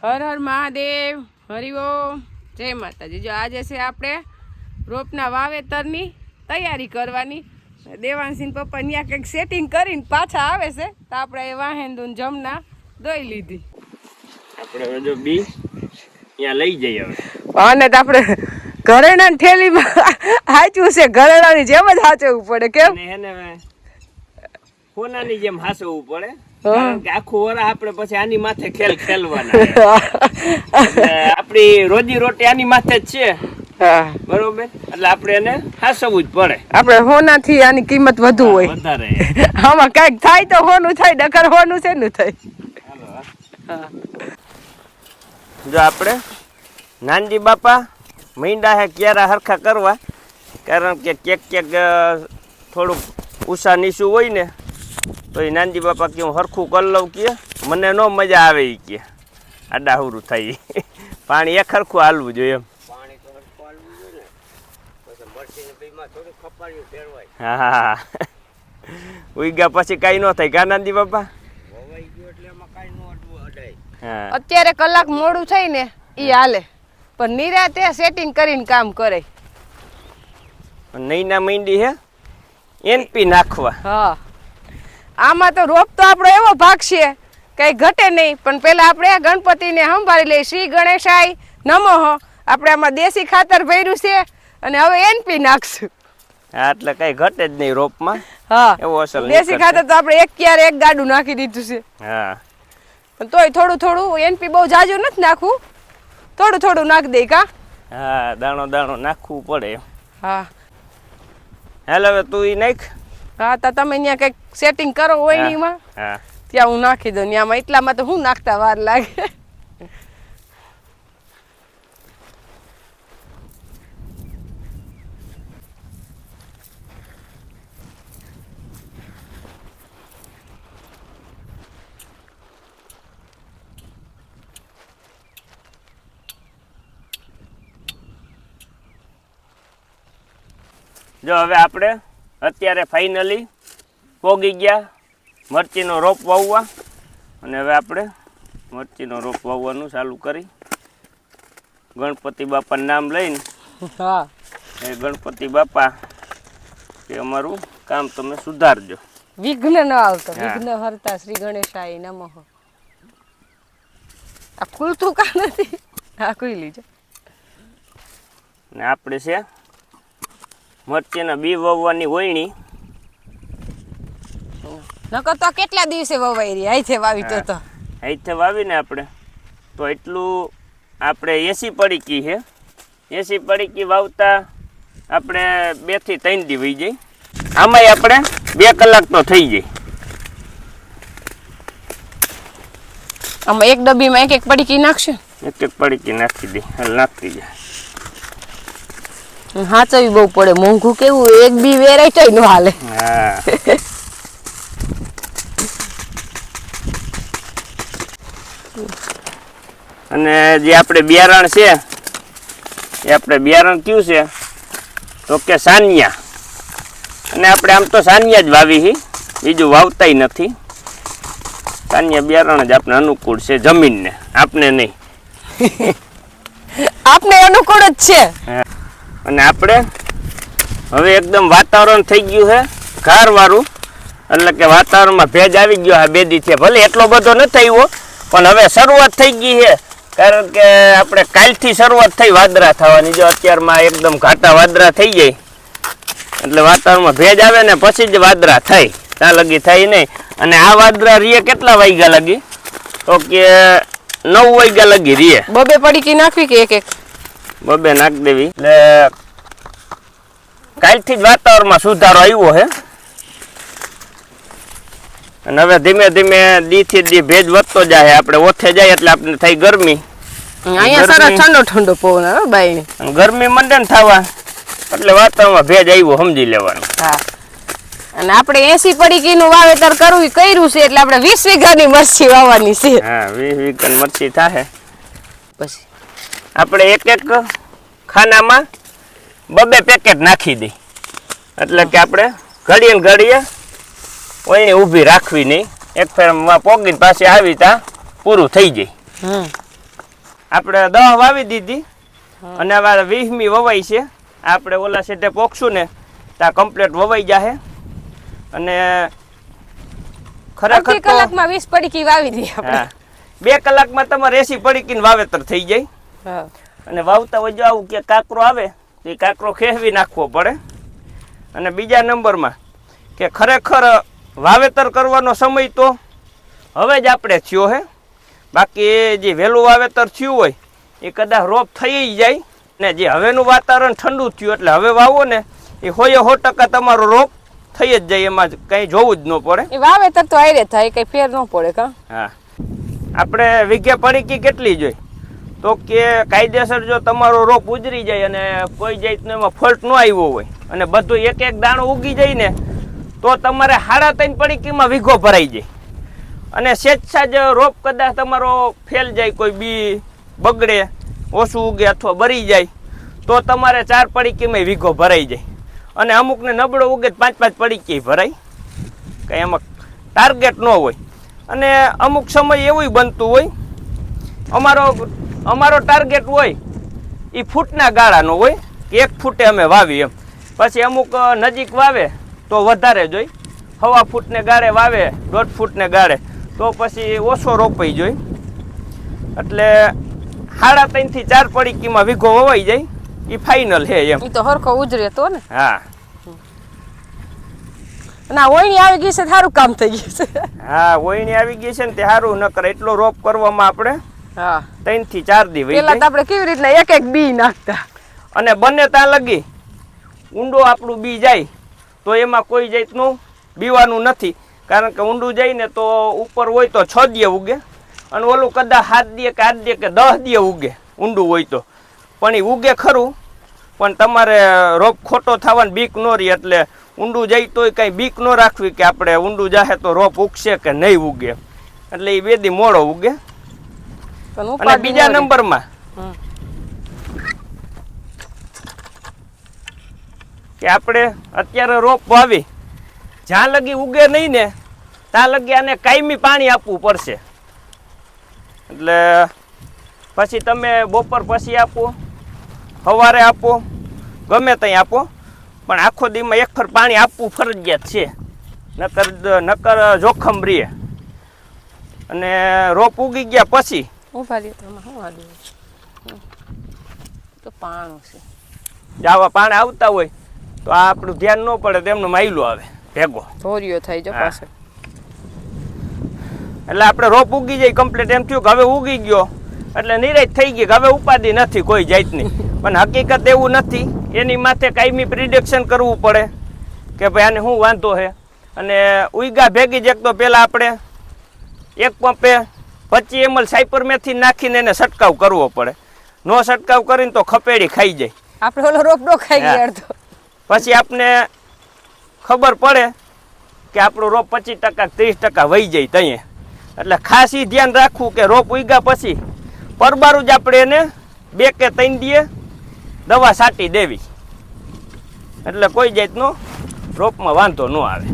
હર હર મહાદેવ, હરિઓમ, જય માતાજી। જો આજે છે આપણે રોપના વાવેતરની તૈયારી કરવાની। દેવાંશીન પપ્પા ત્યાં કંઈક સેટિંગ કરીને પાછા આવે છે તો આપણે એ વાહેંદુન જમના દોઈ લીધી। આપણે જો બી ત્યાં લઈ જઈએ હવે અને તો આપણે ઘરેણાની થેલીમાં હાચવું છે, ઘરેણાની જેમ જ હાચવવું પડે। કેમ એને સોનાની જેમ હાસવવું પડે, કારણ કે આખું વરા આપણે પછી આની માથે ખેલવાના। આપણી રોજી રોટી આની માથે જ છે, બરોબર, એટલે આપણે એને હાસવવું જ પડે। આપણે હોનાથી આની કિંમત વધુ હોય, વધારે આમાં કઈક થાય તો હોનું થાય, નકર હોનું છે નું થાય। જો આપણે નાનજી બાપા મીંડા હે ક્યારા હરખા કરવા, કારણ કે ક્યાંક થોડુંક ઉષા નીચું હોય ને તો એ નાનજી બાપા કે હું હરખું કરી લઉં, કે મને ન મજા આવે એ કે આડાહુરું થાય પાણી એક હરખું હાલવું જોઈએ એમ। હા ઉઈગા પછી કઈ ન થાય કા નાનજી બાપા? અત્યારે કલાક મોડું થઈ ને ઈ હાલે, પણ નિરાતે સેટિંગ કરીને કામ કરે। નૈના મીંડી હે એનપી નાખવા। હા, આમાં તો રોપ તો આપણો એવો ભાગ છે કઈ ઘટે નહીં, પણ પેલા આપણે ગણપતિને સંભાળી લઈએ। શ્રી ગણેશાય નમઃ, આપણે આમાં દેશી ખાતર ભર્યું છે અને હવે એનપી નાખશું। હા, એટલે કઈ ઘટે જ નહીં રોપમાં। હા, એવો અસલ દેશી ખાતર તો આપણે એક ક્યારે એક ગાડું નાખી દીધું છે। હા, પણ તોય થોડું થોડું એનપી બહુ જાજુ નથી નાખવું, થોડું થોડું નાખ દે કા? હા, દાણો દાણો નાખવું પડે। હા, હાલ હવે તું ઈ નાખ। હા, તો તમે ત્યાં કંઈક સેટિંગ કરો ઓયણીમાં, હા, ત્યાં હું નાખી દઉં। ત્યાંમાં એટલામાં તો હું નાખતા વાર લાગે। જો હવે આપણે અત્યારે ફાઇનલી પોગી ગયા મરચીનો રોપ વાવવા, અને હવે આપણે મરચીનો રોપ વાવવાનું ચાલુ કરી ગણપતિ બાપાનું નામ લઈને। હા, એ ગણપતિ બાપા કે અમારું કામ તમે સુધારજો, વિઘ્ન ન આવતો, વિઘ્ન હરતા શ્રી ગણેશાય નમઃ। આ ખુલતું કા નથી? હા, ખુલી છે। ને આપણે છે મરચીના બી વાવવાની વયણી। નકર તો કેટલા દિવસે વવાઈ રહી, આઈથે વાવી તો અહીંથી વાવીને આપણે તો એટલું આપણે 80 પડીકી છે, 80 પડીકી વાવતા આપણે 2 થી 3 દી વહી જાય। આમાંય આપણે 2 કલાક તો થઈ જાય। આમાં એક ડબ્બીમાં એક એક પડીકી નાખશે, એક એક પડીકી નાખી દે, હાલ નાખતી જાય। હાચવી બહુ પડે, મોંઘું કેવું એક બી વેરાય નો હાલે। હા, અને જે આપણે બિયારણ છે એ આપણે બિયારણ કયું છે તો કે સાનિયા, અને આપણે આમ તો સાનિયા જ વાવી છે, બીજું વાવતાય નથી। સાનિયા બિયારણ જ આપણે અનુકૂળ છે જમીનને, આપને નહીં। આપને અનુકૂળ જ છે। અને આપણે હવે એકદમ વાતાવરણ થઈ ગયું છે ઘારવાળું, એટલે કે વાતાવરણમાં ભેજ આવી ગયો છે 2 દીથી, ભલે એટલો બધો નથી આવ્યો પણ હવે શરૂઆત થઈ ગઈ છે, કારણ કે આપણે કાલથી શરૂઆત થઈ વાદળા થવાની। જો અત્યારમાં એકદમ ઘાટા વાદળા થઈ જાય એટલે વાતાવરણમાં ભેજ આવે ને પછી જ વાદળા થાય, ત્યાં લગી થાય નહીં। અને આ વાદળા રીએ કેટલા વાગ્યા લગી તો કે 9 વાગ્યા લગી રીએ। 2 પડીકી નાખવી કે એક એક? 2 નાખ દેવી, એટલે કાલથી જ વાતાવરણમાં સુધારો આવ્યો છે। અને હવે ધીમે ધીમે દી થી દી ભેજ વધતો જાય, આપણે ઓછે જાય એટલે આપણે થઈ ગરમી। અહીંયા સરસ ઠંડો ઠંડો પવન આવે બાઈને, ગરમી મંડે ને થવા એટલે વાતાવરણમાં ભેજ આવ્યો સમજી લેવાનું। હા, અને આપણે 80 પડીકીનું વાવેતર કર્યું છે, એટલે આપણે 20 વીઘાની મરચી વાવવાની છે। હા, 20 વીઘાની મરચી થાય। પછી આપણે એક એક ખાનામાં 2 પેકેટ નાખી દઈ, એટલે કે આપણે ઘડીએ ને ઘડીએ ઓયણી ઊભી રાખવી નહીં, એક ફેરમાં પોગીને પાસે આવી તા પૂરું થઈ જાય। આપણે 10 વાવી દીધી અને હવે 20મી વવાઈ છે. આપણે ઓલા સેટે પોખશું ને ત્યાં કમ્પ્લીટ વવાઈ જાહે અને ખરેખર અડધી કલાકમાં 20 પડીકી વાવી દઈએ આપણે. હા 2 કલાકમાં તમારે 80 પડીકીનું વાવેતર થઈ જાય. હા અને વાવતા હોય જો આવું કે કાકરો આવે તો એ કાકરો ખેહવી નાખવો પડે. અને બીજા નંબરમાં કે ખરેખર વાવેતર કરવાનો સમય તો હવે જ આપણે થયો હે. બાકી જે વહેલું વાવેતર થયું હોય એ કદાચ રોપ થઈ જાય ને જે હવેનું વાતાવરણ ઠંડુ થયું એટલે હવે વાવો ને એ 100% તમારો રોપ થઈ જ જાય, એમાં કંઈ જોવું જ ન પડે. એ વાવેતર તો આયરે થાય, કઈ ફેર ન પડે કા. હા આપણે વીઘે પડીકી કેટલી જોઈ તો કે કાયદેસર જો તમારો રોપ ઉજરી જાય અને કોઈ જાતનો એમાં ફોલ્ટ ન આવ્યો હોય અને બધું એક એક દાણો ઉગી જાય ને તો તમારે 3.5 પડીકીમાં વીઘો ભરાઈ જાય. અને સ્વેચ્છા જ રોપ કદાચ તમારો ફેલ જાય, કોઈ બી બગડે, ઓછું ઉગે અથવા બરી જાય તો તમારે 4 પડીકીમાં વીઘો ભરાઈ જાય. અને અમુકને નબળો ઉગે 5-5 પડીકી ભરાય, કંઈ એમાં ટાર્ગેટ ન હોય. અને અમુક સમય એવું બનતું હોય અમારો ટાર્ગેટ હોય એ ફૂટના ગાળાનો હોય કે 1 ફૂટે અમે વાવી એમ. પછી અમુક નજીક વાવે તો વધારે જોઈ, 1.5 ફૂટને ગાળે વાવે 1.5 ફૂટને ગાળે તો પછી ઓછો રોપાઈ જોઈ. એટલે 3.5 થી 4 પડીકીમાં વીઘો વવાઈ જાય એ ફાઇનલ છે એમ. એ તો હરખો ઉજરે તો ને. હા ના ઓયણી આવી ગઈ છે, સારું કામ થઈ ગયું છે. હા ઓયણી આવી ગઈ છે ને તે સારું, ન કરે એટલો રોપ કરવામાં આપણે હા 3 થી 4 દી વહી પેલા જાય. તો આપણે કેવી રીતના એક એક બી નાખતા અને બંને ત્યાં લગી ઊંડો આપણું બી જાય તો એમાં કોઈ જાતનું બીવાનું નથી, કારણ કે ઊંડું જાય ને તો ઉપર હોય તો 6 દીએ ઉગે અને ઓલું કદાચ 7 દીએ કે 8 દીએ કે 10 દીએ ઉગે ઊંડું હોય તો. પણ એ ઉગે ખરું, પણ તમારે રોપ ખોટો થવાની બીક ન રહી. એટલે ઊંડું જાય તોય કાંઈ બીક ન રાખવી કે આપણે ઊંડું જાહે તો રોપ ઉગશે કે નહીં ઉગે. એટલે એ 2 દી મોડો ઉગે. અને બીજા નંબરમાં કે આપણે અત્યારે રોપ વાવી જ્યાં લગી ઉગે નહીં ને ત્યાં લગી આને કાયમી પાણી આપવું પડશે. એટલે પછી તમે બપોર પછી આપો, સવારે આપો, ગમે ત્યાં આપો, પણ આખો દીમાં 1 ફર પાણી આપવું ફરજિયાત છે, નકર જોખમ રહે. અને રોપ ઉગી ગયા પછી ઉભા રહ્યો તો શું આડું તો પાણું છે. આવા પાણી આવતા હોય તો આ આપણું ધ્યાન ન પડે તો એમનો માયલો આવે ભેગો, ધોરિયો થાય જો પાસે. એટલે આપણે રોપ ઉગી જાય કમ્પ્લીટ, એમ થયું કે હવે ઉગી ગયો એટલે નિરાશ થઈ ગઈ કે હવે ઉપાધિ નથી કોઈ જાતની. પણ હકીકત એવું નથી, એની માથે કાયમી પ્રિડિક્શન કરવું પડે કે ભાઈ આને શું વાંધો છે. અને ઉઈગા ભેગી જ એક તો પહેલાં આપણે 1 પંપે 25 ml સાયપરમેથી નાખીને એને છંટકાવ કરવો પડે. નો છંટકાવ કરીને તો ખપેડી ખાઈ જાય. આપણે ઓલો રોપ નો ખાઈ ગયા અડધો. પછી આપને ખબર પડે કે આપણો રોપ 25% 30% વહી જાય ત્યાં. એટલે ખાસ ઈ ધ્યાન રાખવું કે રોપ ઉગ્યા પછી પરબારું જ આપણે એને 2 કે 3 દીએ દવા છાંટી દેવી, એટલે કોઈ જાતનો રોપમાં વાંધો ન આવે.